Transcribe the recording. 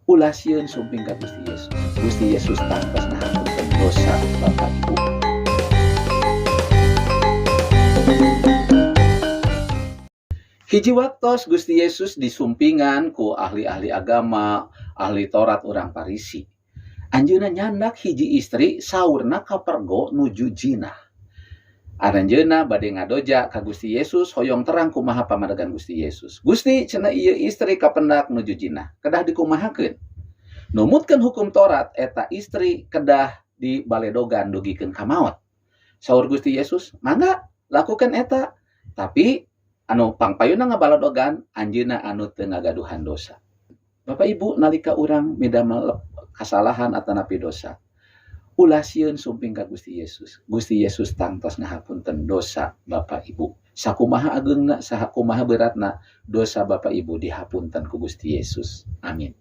Ulah sieun sumping ka Gusti Yesus. Gusti Yesus tangtos ngahapunten dosa Bapak Ibu. Hiji waktos Gusti Yesus disumpingan ku ahli-ahli agama, ahli Taurat urang Parisi. Anjeunna nyandak hiji istri saurna kapergo nuju jinah. Aranjeunna bade ngadoja ka Gusti Yesus hoyong terang kumaha pamadegan Gusti Yesus. Gusti cenah ieu istri kapendak nuju jinah, kedah dikumahakeun. Numutkeun hukum Taurat eta istri kedah dibaledogan dugikeun ka maot. Saur Gusti Yesus, "Mangga, lakukan eta." Tapi anu pangpayuna ngabaledogan anjeunna anu teu ngagaduhan dosa. Bapak Ibu, nalika urang midamel kasalahan atanapi dosa, ulah sieun sumping ka Gusti Yesus. Gusti Yesus tangtos ngahapunten dosa Bapak Ibu. Sakumaha ageungna saha kumaha beratna, dosa Bapak Ibu dihapunten ku Gusti Yesus. Amin.